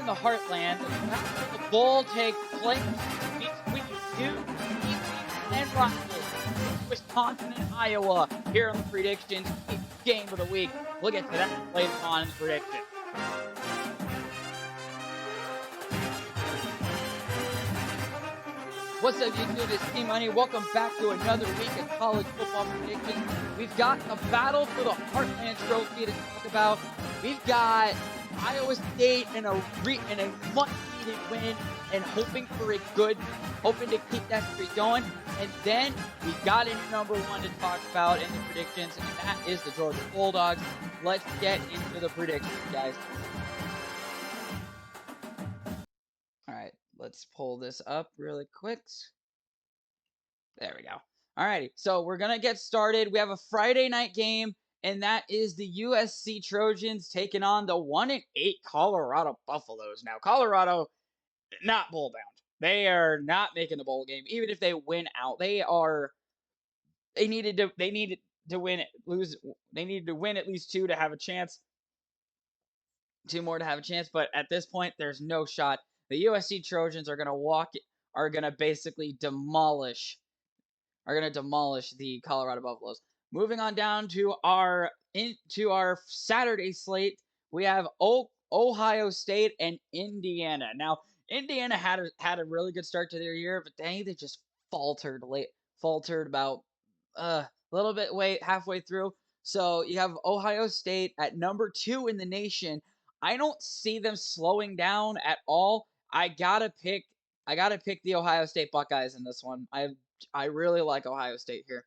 in the heartland, the bowl takes place between two and rivals, Wisconsin and Iowa. Here on the predictions, game of the week. We'll get to that later on in the prediction. What's up, YouTube? It's Team Money. Welcome back to another week of college football predictions. We've got a battle for the Heartland Trophy to talk about. We've got Iowa State in a much-needed win and hoping to keep that streak going. And then we got into number one to talk about in the predictions, and that is the Georgia Bulldogs. Let's get into the predictions, guys. All right, let's pull this up really quick. There we go. Alrighty, so we're going to get started. We have a Friday night game, and that is the USC Trojans taking on the 1-8 Colorado Buffaloes. Now, Colorado, not bowl bound. They are not making the bowl game. Even if they win out, they needed to win at least two to have a chance. Two more to have a chance, but at this point, there's no shot. The USC Trojans are going to basically demolish the Colorado Buffaloes. Moving on down to our Saturday slate, we have Ohio State and Indiana. Now, Indiana had a really good start to their year, but they just faltered about a little bit halfway through. So you have Ohio State at number 2 in the nation. I don't see them slowing down at all. I gotta pick the Ohio State Buckeyes in this one. I really like Ohio State here.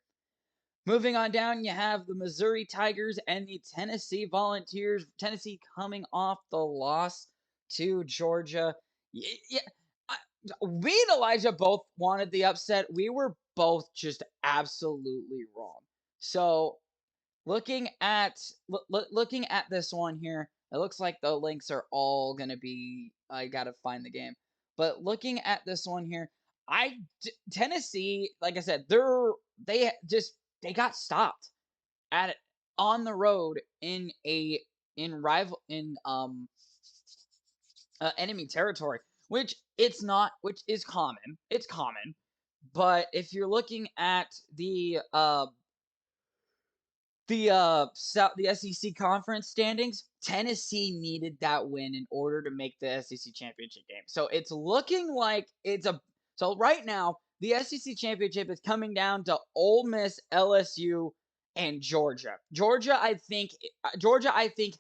Moving on down, you have the Missouri Tigers and the Tennessee Volunteers. Tennessee coming off the loss to Georgia. Yeah, we and Elijah both wanted the upset. We were both just absolutely wrong. So, looking at this one here, it looks like the links are all going to be, I got to find the game. But looking at this one here, Tennessee, like I said, they got stopped on the road in enemy territory, which is common. It's common. But if you're looking at the SEC conference standings, Tennessee needed that win in order to make the SEC championship game. So it's looking like so right now the SEC championship is coming down to Ole Miss, LSU, and Georgia. Georgia, I think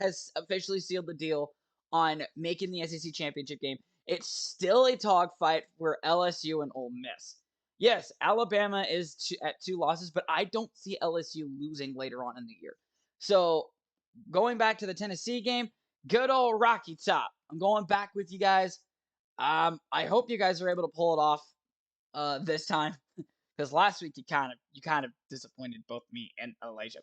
has officially sealed the deal on making the SEC championship game. It's still a dogfight for LSU and Ole Miss. Yes, Alabama is at 2 losses, but I don't see LSU losing later on in the year. So, going back to the Tennessee game, good old Rocky Top. I'm going back with you guys. I hope you guys are able to pull it off this time, because last week you kind of disappointed both me and Elijah.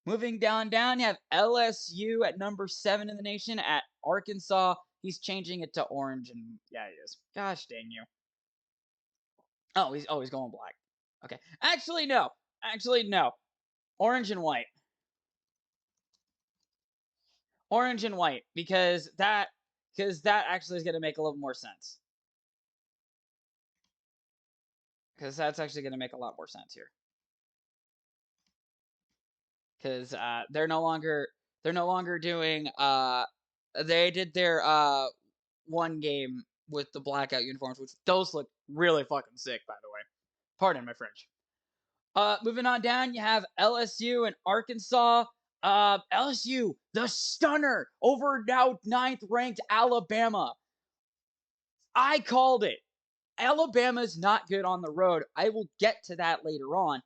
Moving down, you have LSU at number 7 in the nation at Arkansas. He's changing it to orange, and yeah, he is. Gosh dang you. Oh, he's going black. Okay. Actually, no. Orange and white. Orange and white, because that actually is going to make a little more sense. Because that's actually going to make a lot more sense here. Because they're no longer doing they did their one game with the blackout uniforms, which those look really fucking sick, by the way. Pardon my French. Moving on down, you have LSU and Arkansas. LSU, the stunner over now 9th ranked Alabama. I called it. Alabama's not good on the road. I will get to that later on.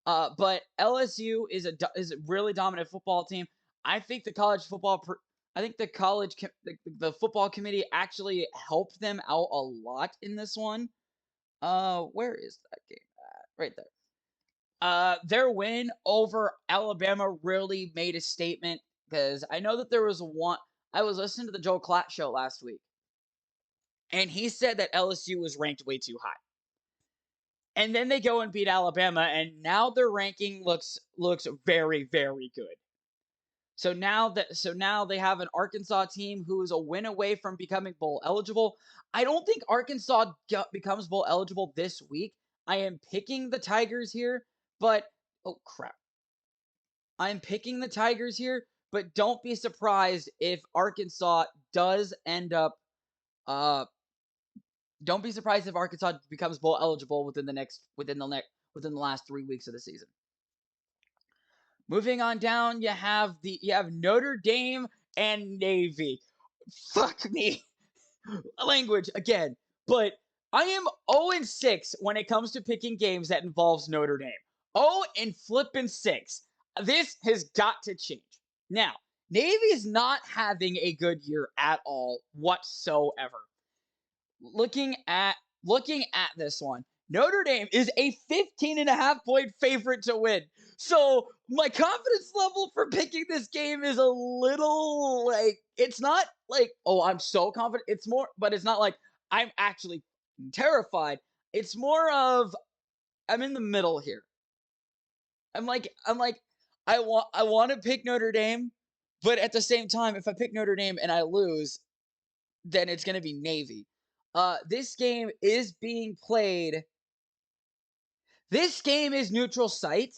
But LSU is a really dominant football team. I think the football committee actually helped them out a lot in this one. Where is that game at? Right there. Their win over Alabama really made a statement, because I know that there was one. I was listening to the Joel Klatt show last week, and he said that LSU was ranked way too high. And then they go and beat Alabama, and now their ranking looks very, very good. So now they have an Arkansas team who is a win away from becoming bowl eligible. I don't think Arkansas becomes bowl eligible this week. I am picking the Tigers here, but oh crap. I'm picking the Tigers here, but don't be surprised if Arkansas does end up don't be surprised if Arkansas becomes bowl eligible within the last 3 weeks of the season. Moving on down, you have Notre Dame and Navy. Fuck me. Language again. But I am 0-6 when it comes to picking games that involves Notre Dame. 0-6. This has got to change. Now, Navy is not having a good year at all whatsoever. Looking at this one, Notre Dame is a 15.5-point favorite to win. So my confidence level for picking this game is a little like, it's not like, oh, I'm so confident. It's more, but it's not like I'm actually terrified. It's more of I'm in the middle here. I'm like I want to pick Notre Dame, but at the same time, if I pick Notre Dame and I lose, then it's going to be Navy. This game is being played. This game is neutral site.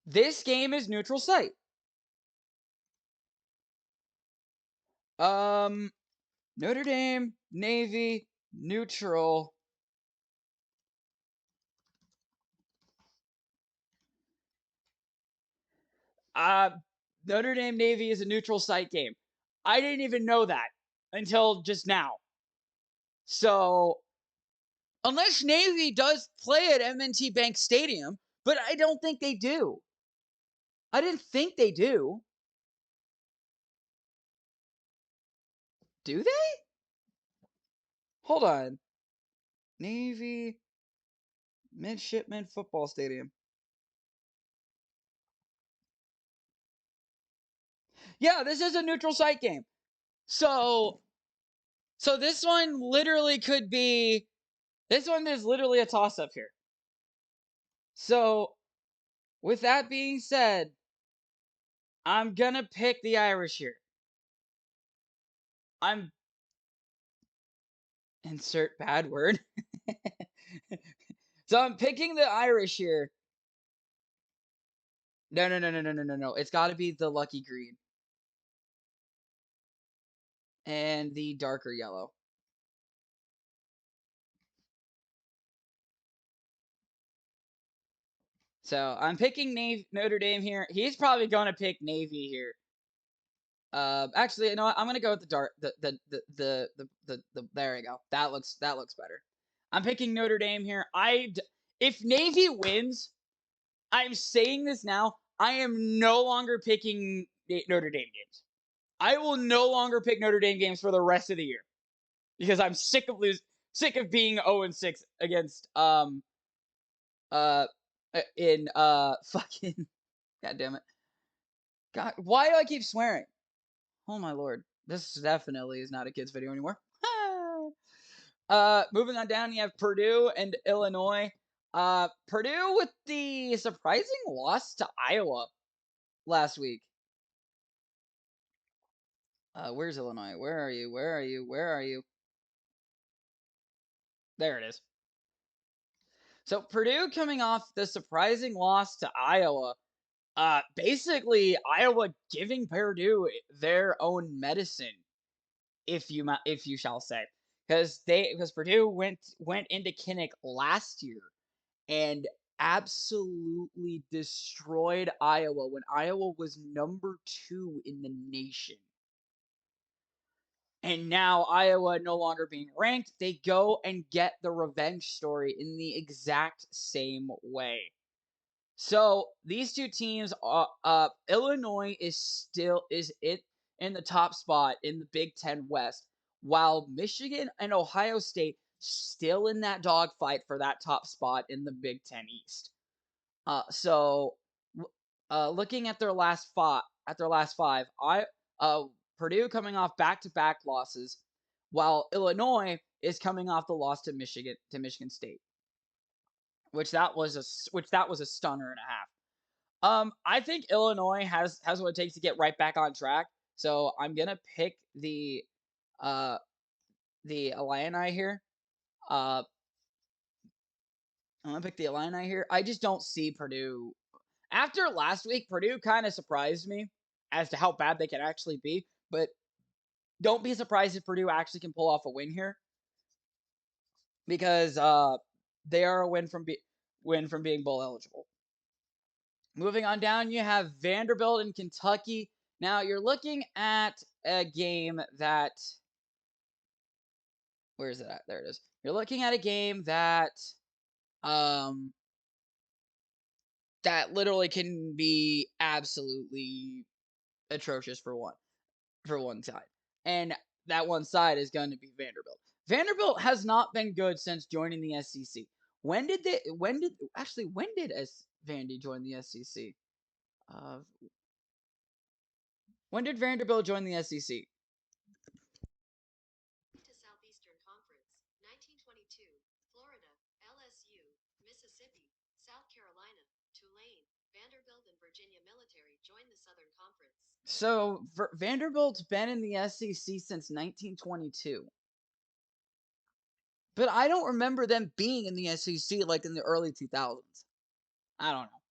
This game is neutral site. Notre Dame, Navy, neutral. Uh, Notre Dame Navy is a neutral site game. I didn't even know that until just now. So, unless Navy does play at M&T Bank Stadium, but I don't think they do. I didn't think they do. Do they? Hold on. Navy Midshipman Football Stadium. Yeah, this is a neutral site game. So this one literally could be, this one is literally a toss up here. So with that being said, I'm gonna pick the Irish here. I'm insert bad word. So I'm picking the Irish here. No. It's got to be the lucky green and the darker yellow. So I'm picking Notre Dame here. He's probably going to pick Navy here. Actually, you know what? I'm gonna go with the dark. There we go. That looks better. I'm picking Notre Dame here. If Navy wins, I'm saying this now. I am no longer picking Notre Dame games. I will no longer pick Notre Dame games for the rest of the year because I'm sick of being 0-6 against uh in fucking god damn it. God, why do I keep swearing? Oh my lord. This definitely is not a kids video anymore. Moving on down, you have Purdue and Illinois. Purdue with the surprising loss to Iowa last week. Where's Illinois? Where are you? Where are you? Where are you? There it is. So Purdue coming off the surprising loss to Iowa. Basically Iowa giving Purdue their own medicine, if you shall say, because Purdue went into Kinnick last year and absolutely destroyed Iowa when Iowa was number 2 in the nation. And now Iowa no longer being ranked, they go and get the revenge story in the exact same way. So these two teams are Illinois is in the top spot in the Big Ten West, while Michigan and Ohio State still in that dogfight for that top spot in the Big Ten East. So looking at their last five, Purdue coming off back-to-back losses, while Illinois is coming off the loss to Michigan State. which that was a stunner and a half. I think Illinois has what it takes to get right back on track. So I'm gonna pick uh the Illini here. Uh, I'm gonna pick the Illini here. I just don't see Purdue. After last week, Purdue kind of surprised me as to how bad they can actually be. But don't be surprised if Purdue actually can pull off a win here because they are a win from being bowl eligible. Moving on down, you have Vanderbilt and Kentucky. Now you're looking at a game that where is it at? There it is. You're looking at a game that um that literally can be absolutely atrocious for one side. And that one side is going to be Vanderbilt. Vanderbilt has not been good since joining the SEC. When did Vandy join the SEC? Uh, when did Vanderbilt join the SEC? To Southeastern Conference, 1922, Florida, LSU, Mississippi, South Carolina, Tulane, Vanderbilt, and Virginia Military joined the Southern Conference. So Vanderbilt's been in the SEC since 1922. But I don't remember them being in the SEC like in the early 2000s. I don't know.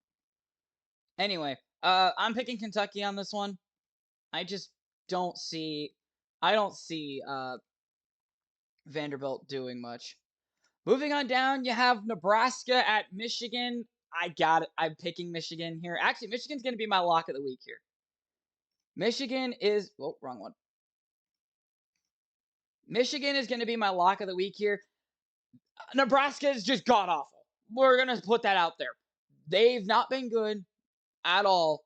Anyway, I'm picking Kentucky on this one. I just don't see I don't see Vanderbilt doing much. Moving on down, you have Nebraska at Michigan. I got it. I'm picking Michigan here. Actually, Michigan's going to be my lock of the week here. Michigan is wrong one. Michigan is going to be my lock of the week here. Nebraska is just god awful. We're going to put that out there. They've not been good at all,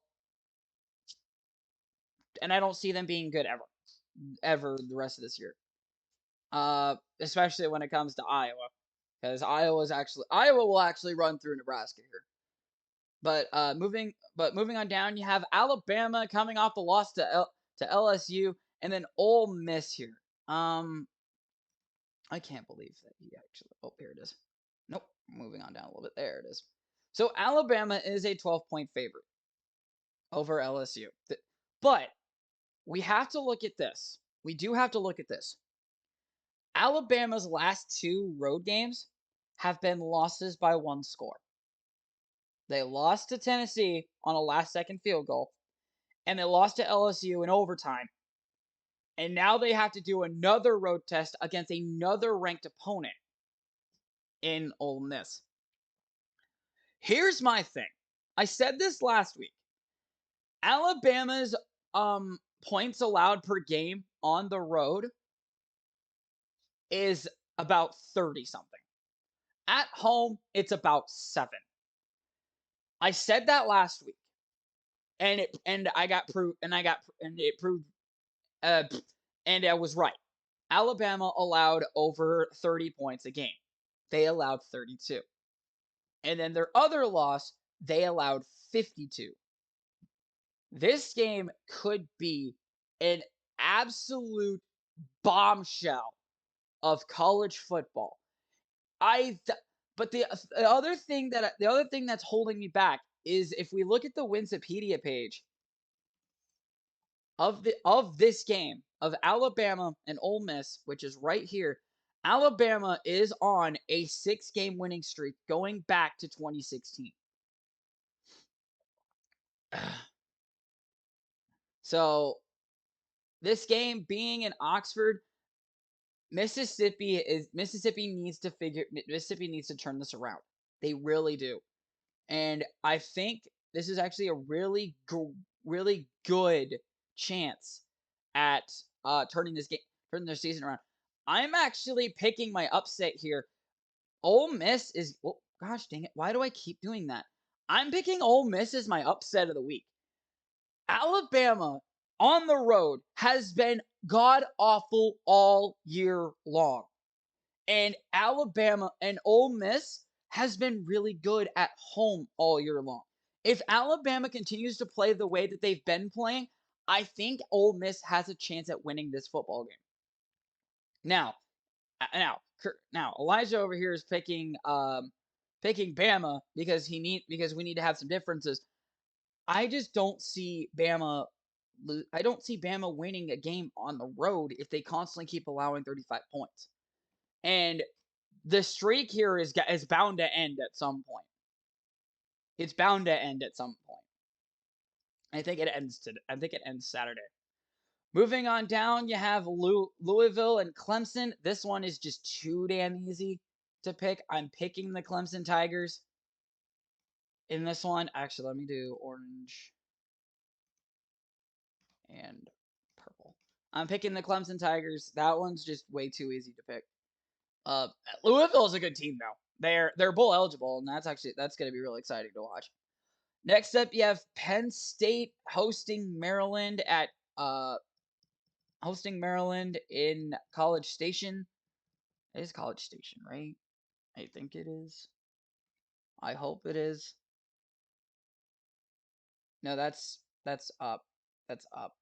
and I don't see them being good ever the rest of this year. Especially when it comes to Iowa, because Iowa will actually run through Nebraska here. Moving on down, you have Alabama coming off the loss to LSU, and then Ole Miss here. I can't believe that he actually. Oh, here it is. Nope. Moving on down a little bit. There it is. So Alabama is a 12-point favorite over LSU, but we have to look at this. We do have to look at this. Alabama's last two road games have been losses by one score. They lost to Tennessee on a last second field goal, and they lost to LSU in overtime. And now they have to do another road test against another ranked opponent in Ole Miss. Here's my thing. I said this last week. Alabama's points allowed per game on the road is about 30 something. At home, it's about 7. I said that last week. And it proved and I was right. Alabama allowed over 30 points a game. They allowed 32. And then their other loss, they allowed 52. This game could be an absolute bombshell of college football. But the other thing that's holding me back is if we look at the Wikipedia page of this game of Alabama and Ole Miss, which is right here. Alabama is on a 6-game winning streak going back to 2016. So this game being in Oxford, Mississippi needs to turn this around. They really do. And I think this is actually a really good chance at turning their season around. I'm actually picking my upset here. Ole Miss is gosh dang it, why do I keep doing that? I'm picking Ole Miss as my upset of the week. Alabama on the road has been god awful all year long. And Alabama and Ole Miss has been really good at home all year long. If Alabama continues to play the way that they've been playing, I think Ole Miss has a chance at winning this football game. Now, Elijah over here is picking picking Bama because we need to have some differences. I just don't see Bama. I don't see Bama winning a game on the road if they constantly keep allowing 35 points. And the streak here is bound to end at some point. It's bound to end at some point. I think it ends Saturday. Moving on down, you have Louisville and Clemson. This one is just too damn easy to pick. I'm picking the Clemson Tigers in this one. Actually, let me do orange and purple. I'm picking the Clemson Tigers. That one's just way too easy to pick. Uh, Louisville is a good team though. They're bowl eligible, and that's going to be really exciting to watch. Next up, you have Penn State hosting Maryland in College Station. It is College Station, right? I think it is. I hope it is. No, that's up. That's up.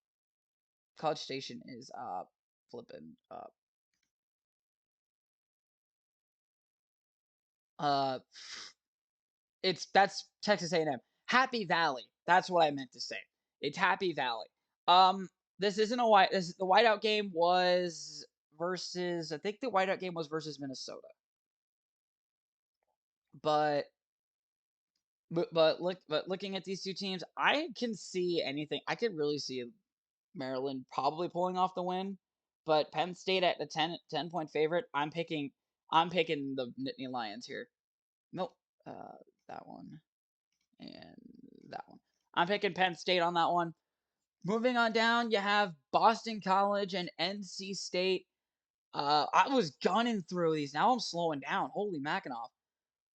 College Station is up. Flipping up. Uh, that's Texas A&M. Happy Valley. That's what I meant to say. It's Happy Valley. This isn't a white. The whiteout game was versus. I think the whiteout game was versus Minnesota. But looking at these two teams, I can see anything. I could really see Maryland probably pulling off the win, but Penn State at the 10-point favorite. I'm picking the Nittany Lions here. Nope, that one and that one. I'm picking Penn State on that one. Moving on down, you have Boston College and NC State. I was gunning through these. Now I'm slowing down. Holy Mackinac.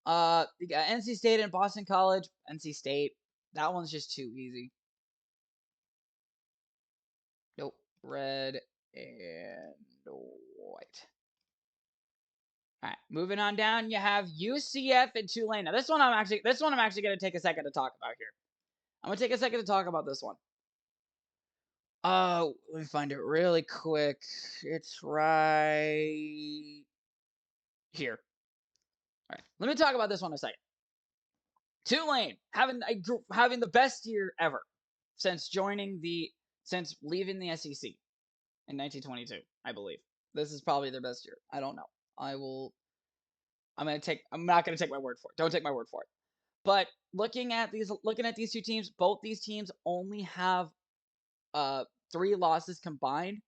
You got NC State and Boston College. NC State. That one's just too easy. Nope. Red and white. All right, moving on down, you have UCF and Tulane. Now this one I'm actually going to take a second to talk about here. I'm going to take a second to talk about this one. Let me find it really quick. It's right here. All right, let me talk about this one a second. Tulane having the best year ever since leaving the SEC in 1922, I believe. This is probably their best year. I don't know. I'm not gonna take my word for it. Don't take my word for it. But looking at these two teams, both these teams only have 3 losses combined.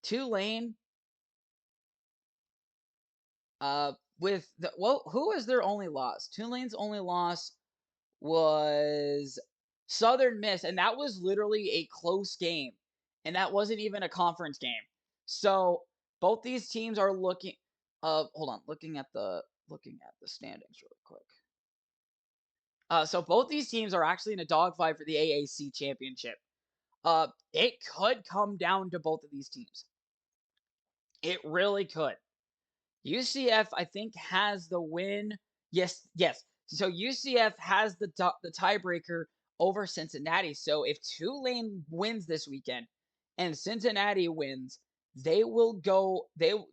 Tulane who is their only loss? Tulane's only loss was Southern Miss, and that was literally a close game, and that wasn't even a conference game. So both these teams are looking. Hold on, looking at the standings really quick. So both these teams are actually in a dogfight for the AAC championship. It could come down to both of these teams. It really could. UCF, I think, has the win. Yes. So UCF has the tiebreaker over Cincinnati. So if Tulane wins this weekend and Cincinnati wins,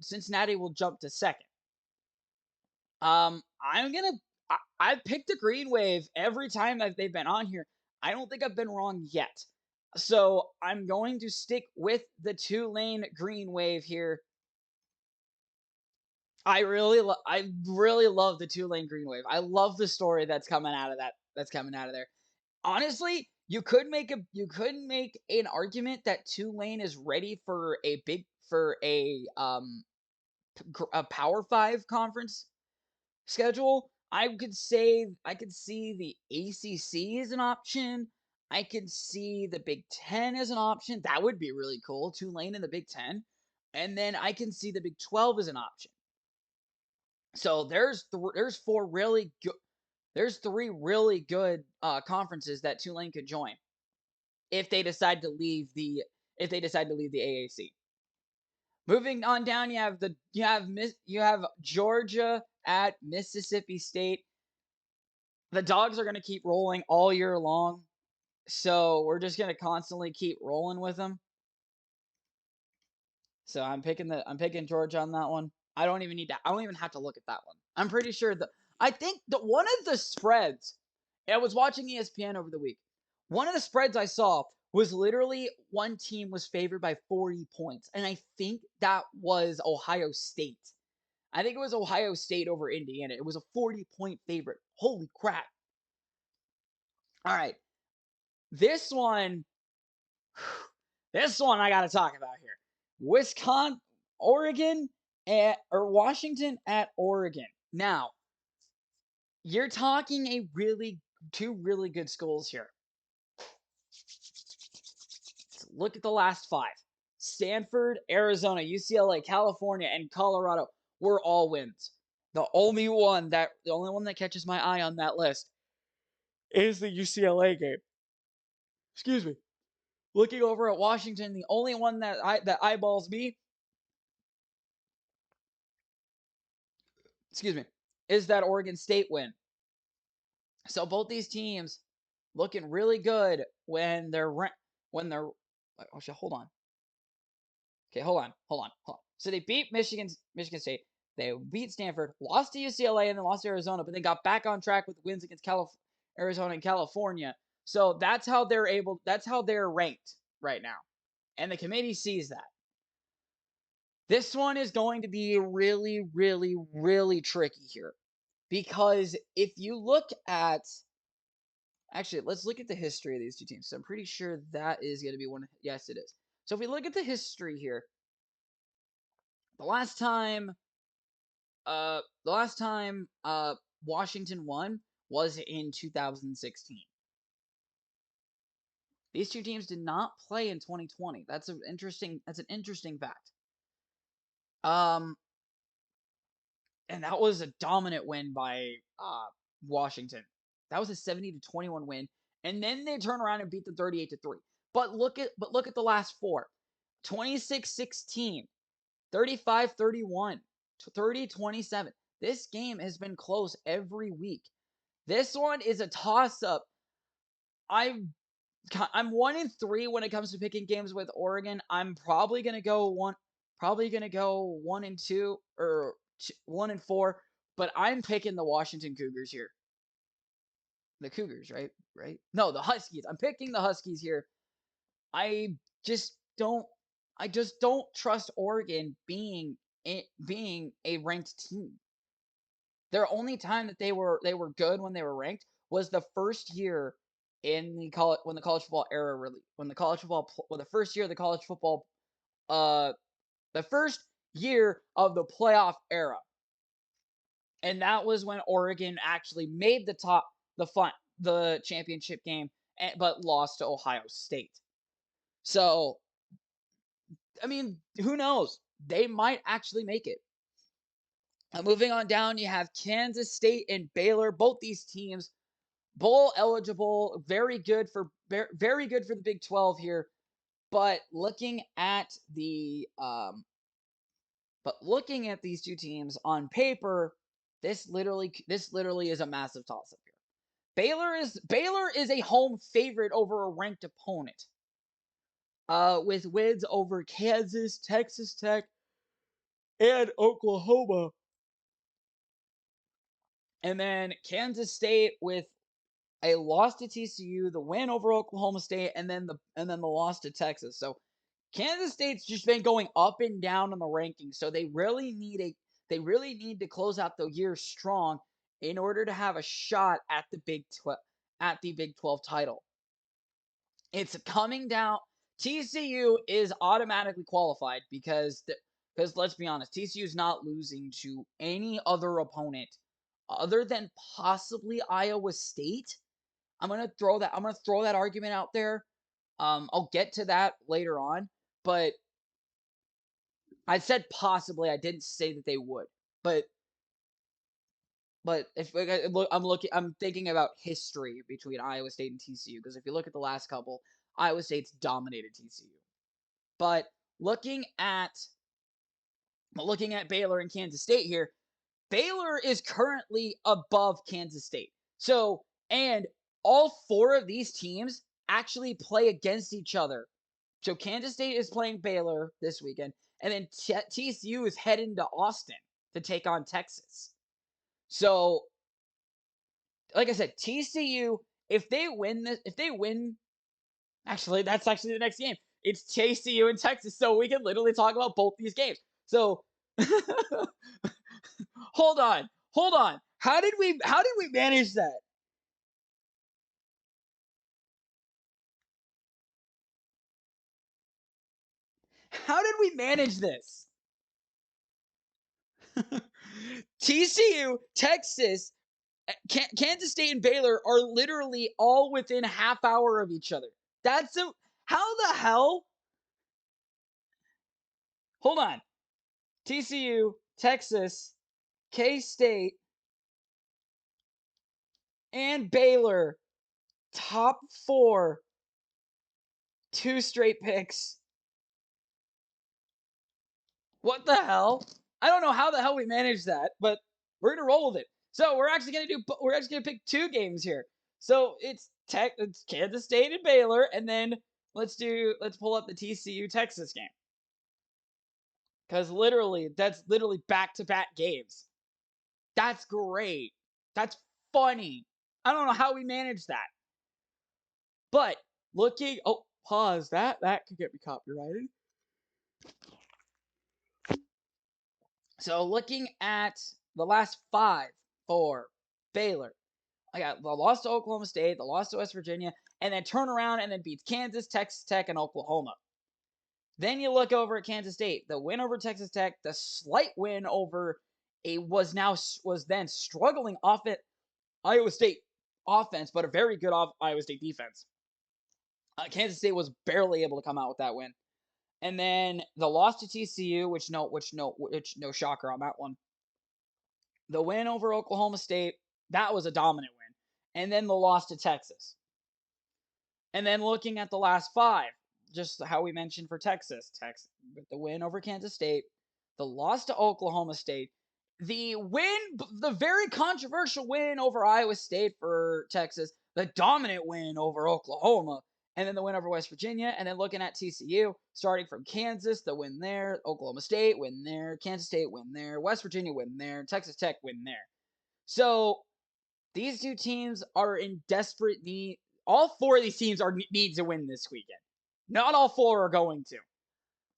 Cincinnati will jump to second. I've picked the Green Wave every time that they've been on here. I don't think I've been wrong yet. So I'm going to stick with the Tulane Green Wave here. I really love the Tulane Green Wave. I love the story that's coming out of there. Honestly, you could make an argument that Tulane is ready for a Power 5 conference schedule. I could see the ACC as an option. I could see the Big 10 as an option. That would be really cool. Tulane in the Big 10. And then I can see the Big 12 as an option. So there's 3 really good conferences that Tulane could join if they decide to leave the AAC. Moving on down, you have Georgia at Mississippi State. The Dogs are going to keep rolling all year long, so we're just going to constantly keep rolling with them. So I'm picking Georgia on that one. I don't even have to look at that one. I'm pretty sure I think that one of the spreads. I was watching ESPN over the week. One of the spreads I saw was literally one team was favored by 40 points, and I think that was Ohio State. I think it was Ohio State over Indiana. It was a 40-point favorite. Holy crap! All right, this one, this one I got to talk about here. Wisconsin, Oregon, or Washington at Oregon. Now, you're talking two really good schools here. Look at the last five. Stanford, Arizona, UCLA, California, and Colorado were all wins. The only one that catches my eye on that list is the UCLA game. Excuse me. Looking over at Washington, the only one that eyeballs me, excuse me, is that Oregon State win. So both these teams looking really good when they're actually, hold on. Okay, hold on. So they beat Michigan State. They beat Stanford, lost to UCLA, and then lost to Arizona, but they got back on track with wins against Arizona and California. So that's how they're ranked right now. And the committee sees that. This one is going to be really, really, really tricky here. Because if you look at actually, let's look at the history of these two teams. So I'm pretty sure that is going to be one. Yes, it is. So if we look at the history here, the last time Washington won was in 2016. These two teams did not play in 2020. That's an interesting fact. And that was a dominant win by Washington. That was a 70-21 win. And then they turn around and beat them 38-3. But look at the last four. 26-16, 35-31, 30-27. This game has been close every week. This one is a toss-up. I'm 1-3 when it comes to picking games with Oregon. I'm probably gonna go 1-2 or 1-4, but I'm picking the Washington Cougars here. The Cougars, right? Right? No, the Huskies. I'm picking the Huskies here. I just don't trust Oregon being a ranked team. Their only time that they were good when they were ranked was the first year in the college when the college football era really when the college football the first year of the college football the first year of the playoff era. And that was when Oregon actually made the championship game but lost to Ohio State. So, I mean, who knows? They might actually make it. Moving on down, you have Kansas State and Baylor. Both these teams bowl eligible, very good for the Big 12 here. But looking at these two teams on paper, this literally is a massive toss up here. Baylor is a home favorite over a ranked opponent. With wins over Kansas, Texas Tech, and Oklahoma. And then Kansas State with a loss to TCU, the win over Oklahoma State, and then the loss to Texas. So Kansas State's just been going up and down on the rankings. So they really need to close out the year strong in order to have a shot at the Big 12 title. It's coming down. TCU is automatically qualified because let's be honest, TCU is not losing to any other opponent other than possibly Iowa State. I'm gonna throw that argument out there. I'll get to that later on, but I said possibly. I didn't say that they would, but if I'm thinking about history between Iowa State and TCU because if you look at the last couple, Iowa State's dominated TCU. But looking at Baylor and Kansas State here, Baylor is currently above Kansas State. So, and all four of these teams actually play against each other. So Kansas State is playing Baylor this weekend, and then TCU is heading to Austin to take on Texas. So, like I said, TCU, if they win this, if they win, actually, that's actually the next game. It's TCU and Texas, so we can literally talk about both these games. So, hold on. How did we manage that? How did we manage this? TCU, Texas, Kansas State, and Baylor are literally all within a half hour of each other. That's a how the hell? Hold on. TCU, Texas, K State, and Baylor, top four, two straight picks. What the hell? I don't know how the hell we managed that, but we're gonna roll with it. So we're actually gonna pick two games here. So it's Kansas State and Baylor, and then let's pull up the TCU Texas game. Because that's literally back to back games. That's great. That's funny. I don't know how we managed that. But pause. That could get me copyrighted. So looking at the last five for Baylor, I got the loss to Oklahoma State, the loss to West Virginia, and then turn around and then beats Kansas, Texas Tech, and Oklahoma. Then you look over at Kansas State, the win over Texas Tech, the slight win over a was then struggling off it Iowa State offense, but a very good Iowa State defense. Kansas State was barely able to come out with that win. And then the loss to TCU, which no shocker on that one. The win over Oklahoma State, that was a dominant win. And then the loss to Texas. And then looking at the last five, just how we mentioned for Texas, with the win over Kansas State, the loss to Oklahoma State, the very controversial win over Iowa State for Texas, the dominant win over Oklahoma, and then the win over West Virginia, and then looking at TCU, starting from Kansas, the win there, Oklahoma State, win there, Kansas State, win there, West Virginia, win there, Texas Tech, win there. So these two teams are in desperate need. All four of these teams need to win this weekend. Not all four are going to.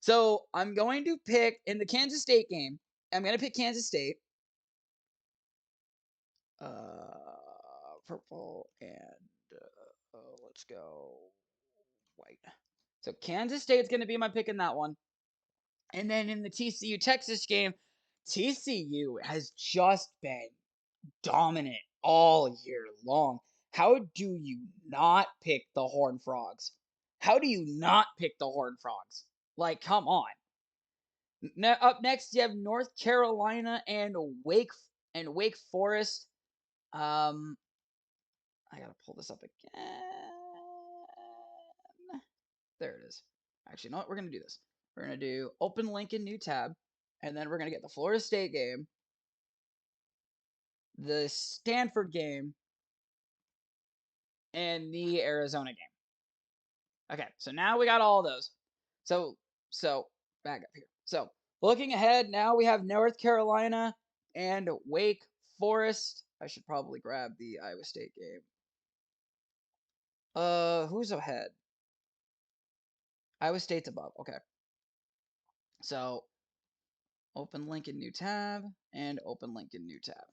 So I'm going to pick in the Kansas State game. I'm going to pick Kansas State. Purple and let's go white. So Kansas State's going to be my pick in that one. And then in the TCU Texas game, TCU has just been dominant all year long. How do you not pick the Horned Frogs? How do you not pick the Horned Frogs? Like, come on. Up next, you have North Carolina and Wake Forest. I gotta pull this up again. There it is. Actually, you know what? We're gonna do this. We're gonna do open link in new tab, and then we're gonna get the Florida State game, the Stanford game, and the Arizona game. Okay, so now we got all those. So back up here. So looking ahead, now we have North Carolina and Wake Forest. I should probably grab the Iowa State game. Who's ahead? Iowa State's above. Okay. So open link in new tab and open link in new tab.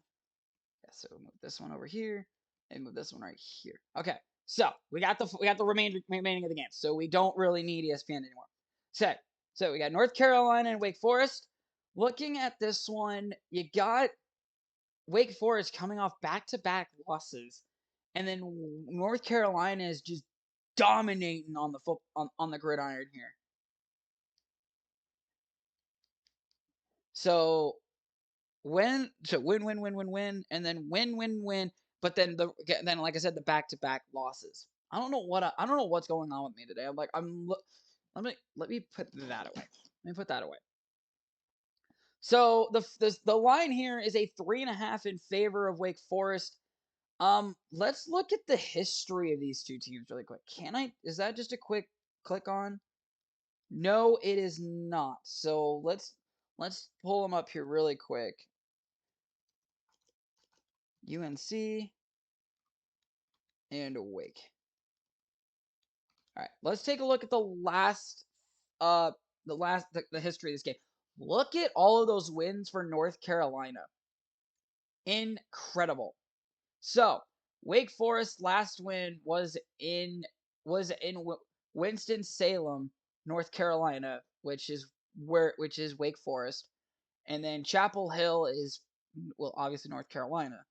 Yeah, so move this one over here and move this one right here. Okay. So we got the remaining of the games. So we don't really need ESPN anymore. So we got North Carolina and Wake Forest. Looking at this one, you got Wake Forest coming off back-to-back losses, and then North Carolina is just dominating on the gridiron here. So win, and then win, but then like I said, the back-to-back losses. I don't know what's going on with me today. Let me put that away. Let me put that away. So the line here is a 3.5 in favor of Wake Forest. Let's look at the history of these two teams really quick. Is that just a quick click on? No, it is not. So let's pull them up here really quick. UNC, and Wake. All right, let's take a look at the history of this game. Look at all of those wins for North Carolina. Incredible. So, Wake Forest last win was in Winston Salem, North Carolina, which is Wake Forest, and then Chapel Hill is obviously North Carolina.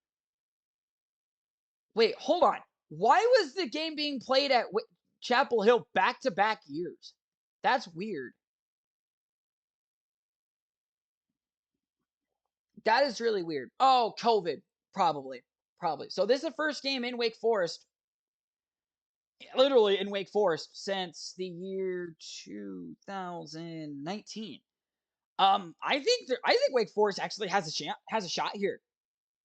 Wait, hold on. Why was the game being played at Chapel Hill back-to-back years? That's weird. That is really weird. Oh, COVID. Probably. So this is the first game in Wake Forest, literally in Wake Forest, since the year 2019. I think Wake Forest actually has a shot here.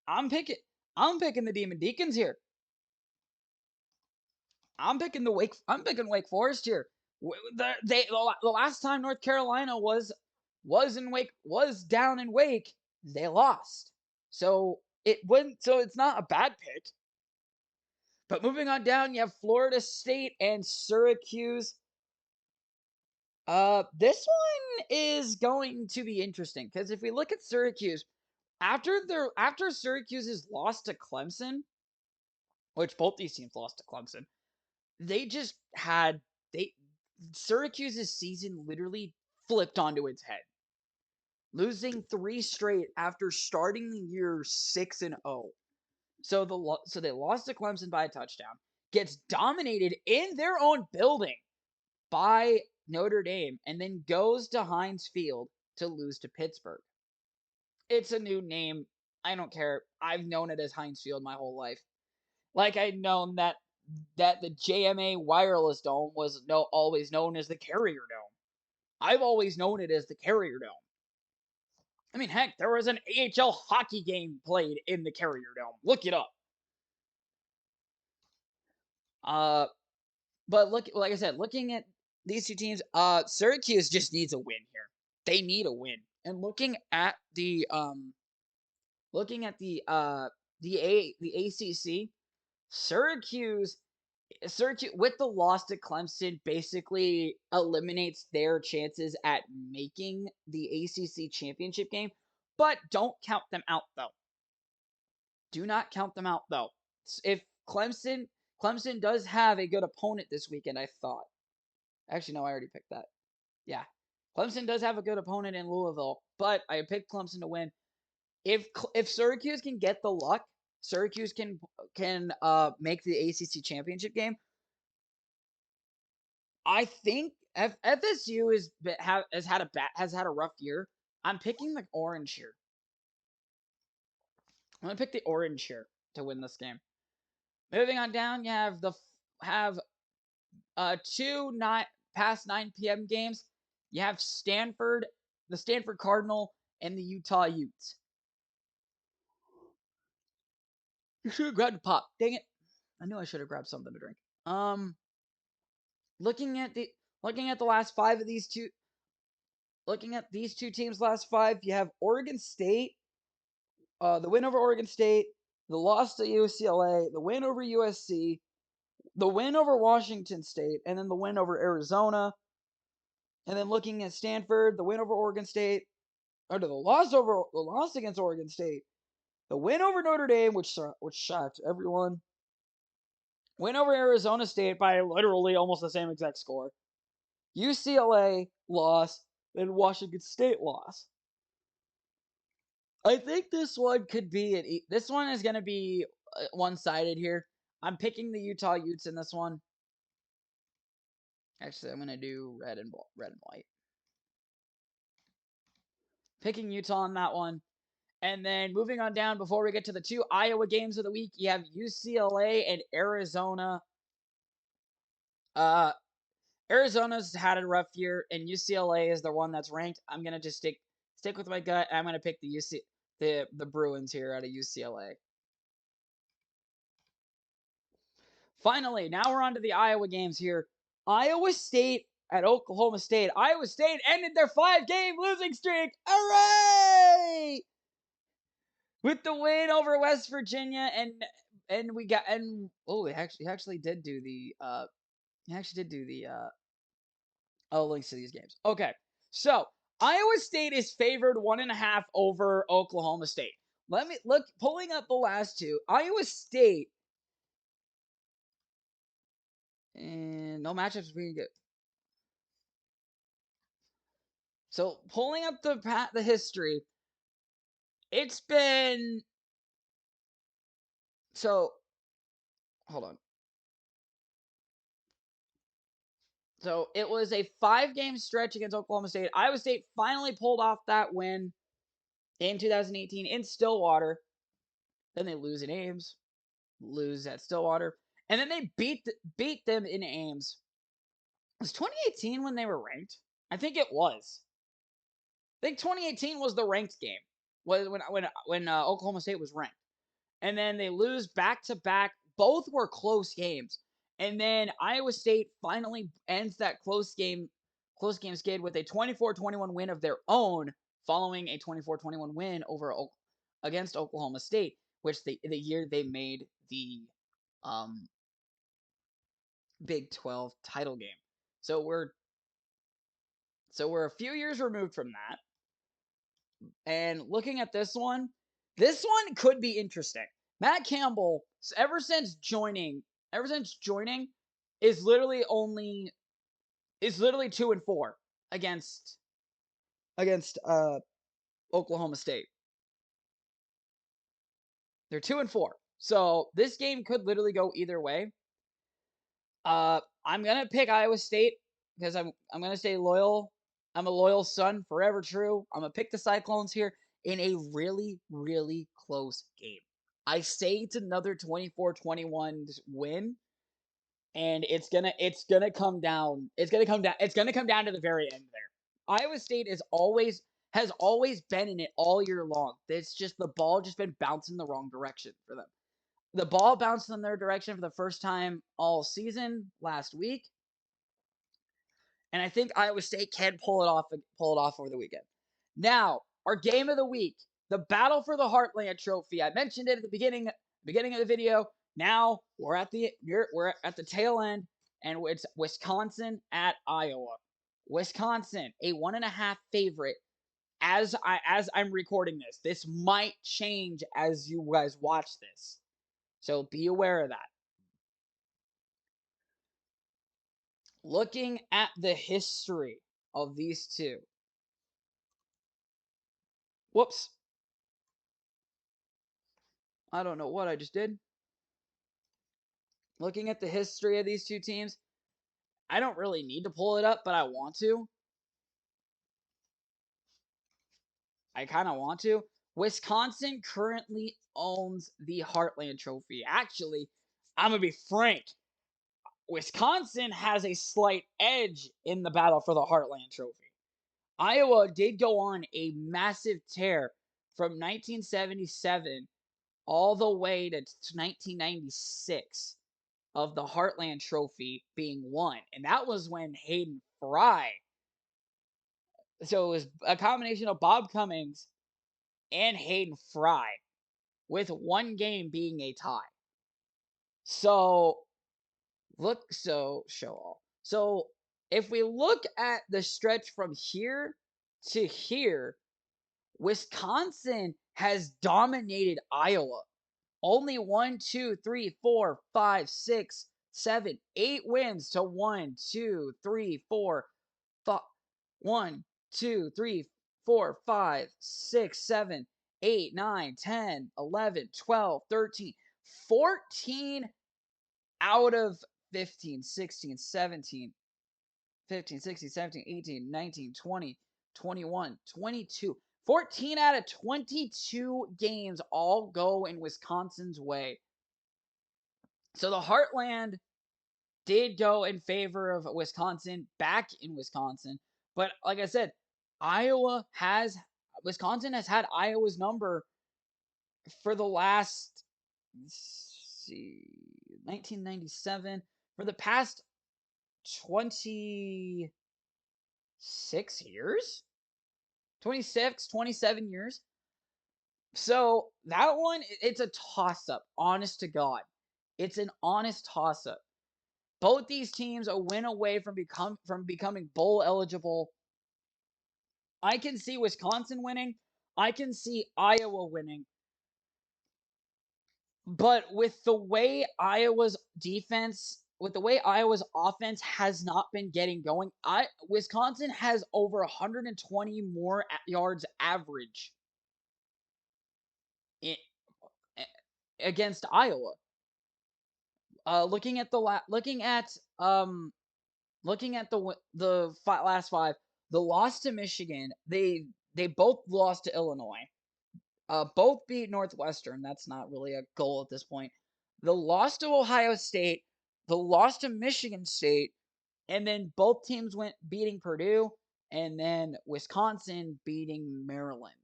I'm picking the Demon Deacons here. I'm picking Wake Forest here. The last time North Carolina was down in Wake, they lost. So it's not a bad pick. But moving on down, you have Florida State and Syracuse. This one is going to be interesting because if we look at Syracuse, after Syracuse's loss to Clemson, which both these teams lost to Clemson, they just had Syracuse's season literally flipped onto its head, losing 3 straight after starting the year 6-0. So they lost to Clemson by a touchdown, gets dominated in their own building by Notre Dame, and then goes to Heinz Field to lose to Pittsburgh. It's a new name. I don't care. I've known it as Heinz Field my whole life. Like I'd known that the JMA Wireless Dome was always known as the Carrier Dome. I've always known it as the Carrier Dome. I mean, heck, there was an AHL hockey game played in the Carrier Dome. Look it up. But like I said, looking at these two teams, Syracuse just needs a win here. They need a win. And looking at the ACC, Syracuse with the loss to Clemson basically eliminates their chances at making the ACC championship game, but don't count them out though. Do not count them out though. If Clemson does have a good opponent this weekend, I thought. Actually, no, I already picked that. Yeah. Clemson does have a good opponent in Louisville, but I picked Clemson to win. If Syracuse can get the luck, Syracuse can make the ACC championship game. I think FSU has had a rough year. I'm picking the orange here. I'm gonna pick the orange here to win this game. Moving on down, you have two not past 9 p.m. games. You have the Stanford Cardinal, and the Utah Utes. You should have grabbed a pop. Dang it! I knew I should have grabbed something to drink. Looking at the last 5 of these two. Looking at these two teams' last 5, you have Oregon State, the win over Oregon State, the loss to UCLA, the win over USC, the win over Washington State, and then the win over Arizona. And then looking at Stanford, the win over Oregon State, or the loss against Oregon State, the win over Notre Dame, which shocked everyone, win over Arizona State by literally almost the same exact score, UCLA loss, and Washington State loss. I think this one could be this one is going to be one-sided here. I'm picking the Utah Utes in this one. Actually, I'm going to do red and white. Picking Utah on that one. And then moving on down before we get to the 2 Iowa games of the week, you have UCLA and Arizona. Arizona's had a rough year, and UCLA is the one that's ranked. I'm gonna just stick with my gut. I'm gonna pick the Bruins here out of UCLA. Finally, now we're on to the Iowa games here. Iowa State at Oklahoma State. Iowa State ended their 5-game losing streak. Hooray! with the win over West Virginia, and we got and oh, he actually did do the he actually did do the links to these games. Okay, so Iowa State is favored 1.5 over Oklahoma State. Let me look, pulling up the last two. Iowa State and no matchups being good. So pulling up the history, it's been so. Hold on. So it was a 5-game stretch against Oklahoma State. Iowa State finally pulled off that win in 2018 in Stillwater. Then they lose in Ames, lose at Stillwater, and then they beat them in Ames. Was 2018 when they were ranked? I think it was. I think 2018 was the ranked game. Was when Oklahoma State was ranked, and then they lose back to back. Both were close games, and then Iowa State finally ends that close game skid with a 24-21 win of their own, following a 24-21 win against Oklahoma State, which the year they made the um, Big 12 title game. So we're a few years removed from that. And looking at this one could be interesting. Matt Campbell, ever since joining, is literally 2-4 against Oklahoma State. They're 2-4. So this game could literally go either way. I'm gonna pick Iowa State because I'm gonna stay loyal. I'm a loyal son, forever true. I'm gonna pick the Cyclones here in a really, really close game. I say it's another 24-21 win, and it's gonna come down. It's gonna come down to the very end there. Iowa State has always been in it all year long. It's just the ball just been bouncing the wrong direction for them. The ball bounced in their direction for the first time all season last week, and I think Iowa State can pull it off over the weekend. Now, our game of the week, the battle for the Heartland Trophy. I mentioned it at the beginning of the video. Now we're at the tail end, and it's Wisconsin at Iowa. Wisconsin, a 1.5 favorite. As I'm recording this, this might change as you guys watch this. So be aware of that. Looking at the history of these two. Whoops. I don't know what I just did. Looking at the history of these two teams, I don't really need to pull it up, but I want to. I kind of want to. Wisconsin currently owns the Heartland Trophy. Actually, I'm going to be frank. Wisconsin has a slight edge in the battle for the Heartland Trophy. Iowa did go on a massive tear from 1977 all the way to 1996 of the Heartland Trophy being won. And that was when Hayden Fry. So it was a combination of Bob Cummings and Hayden Fry, with one game being a tie. So show all. So if we look at the stretch from here to here, Wisconsin has dominated Iowa. Only 1, 2, 3, 4, 5, 6, 7, 8 wins to 1, 2, 3, 4, 5, 1, 2, 3, 4, 5, 6, 7, 8, 9, 10, 11, 12, 13, 14 out of 15, 16, 17, 15, 16, 17, 18, 19, 20, 21, 22. 14 out of 22 games all go in Wisconsin's way. So the Heartland did go in favor of Wisconsin, back in Wisconsin. But like I said, Wisconsin has had Iowa's number for the last, let's see, 1997, for the past 26 years? 27 years. So that one, it's a toss up. Honest to God, it's an honest toss up. Both these teams a win away from becoming bowl eligible. I can see Wisconsin winning. I can see Iowa winning. But with the way Iowa's offense has not been getting going, Wisconsin has over 120 more yards average in, against Iowa. Looking at last five, the loss to Michigan, they both lost to Illinois. Both beat Northwestern. That's not really a goal at this point. The loss to Ohio State, the loss to Michigan State, and then both teams went beating Purdue, and then Wisconsin beating Maryland.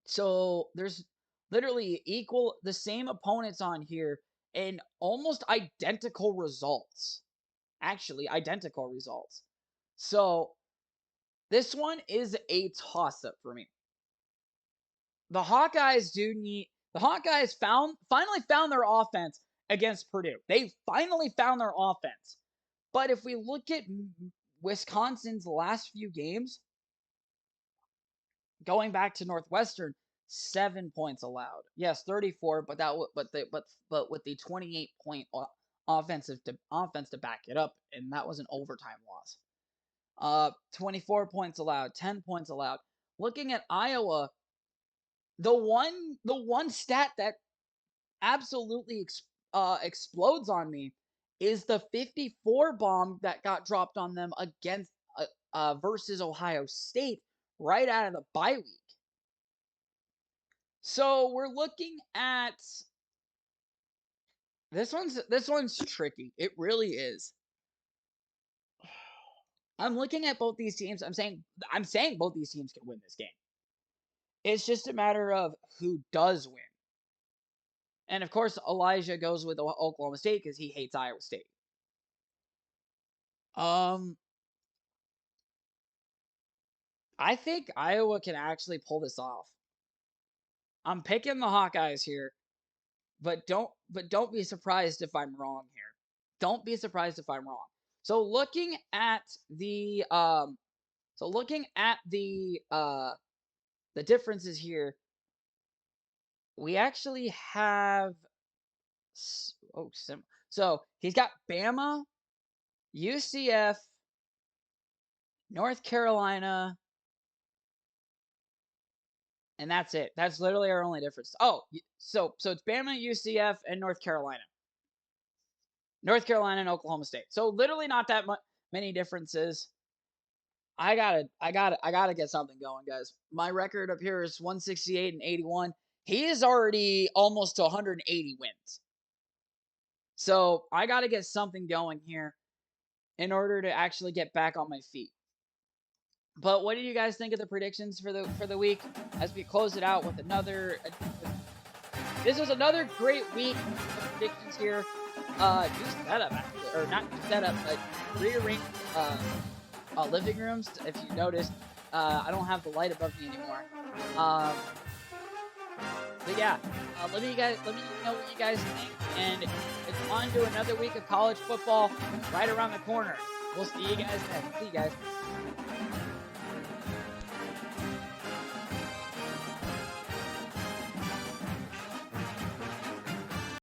So there's literally the same opponents on here and almost identical results. Actually, identical results. So this one is a toss up for me. The Hawkeyes finally found their offense against Purdue. They finally found their offense. But if we look at Wisconsin's last few games, going back to Northwestern, 7 points allowed. Yes, 34, but with the 28-point offense to back it up, and that was an overtime loss. 24 points allowed, 10 points allowed. Looking at Iowa, the one stat that absolutely explodes on me is the 54 bomb that got dropped on them against versus Ohio State right out of the bye week. So we're looking at this one's tricky. It really is. I'm looking at both these teams. I'm saying both these teams can win this game. It's just a matter of who does win. And of course, Elijah goes with Oklahoma State because he hates Iowa State. I think Iowa can actually pull this off. I'm picking the Hawkeyes here, but don't be surprised if I'm wrong here. Don't be surprised if I'm wrong. So looking at the the differences here, we actually have so he's got Bama, UCF, North Carolina, and that's it. That's literally our only difference. Oh, so it's Bama, UCF, and North Carolina. North Carolina and Oklahoma State. So literally not that many differences. I gotta get something going, guys. My record up here is 168 and 81. He is already almost to 180 wins. So I gotta get something going here in order to actually get back on my feet. But what do you guys think of the predictions for the week as we close it out with another? This was another great week of predictions here. New setup, actually, or not new setup, but rearranged living rooms. If you noticed, I don't have the light above me anymore. But yeah, let me know what you guys think, and it's on to another week of college football right around the corner. We'll see you guys then. See you guys.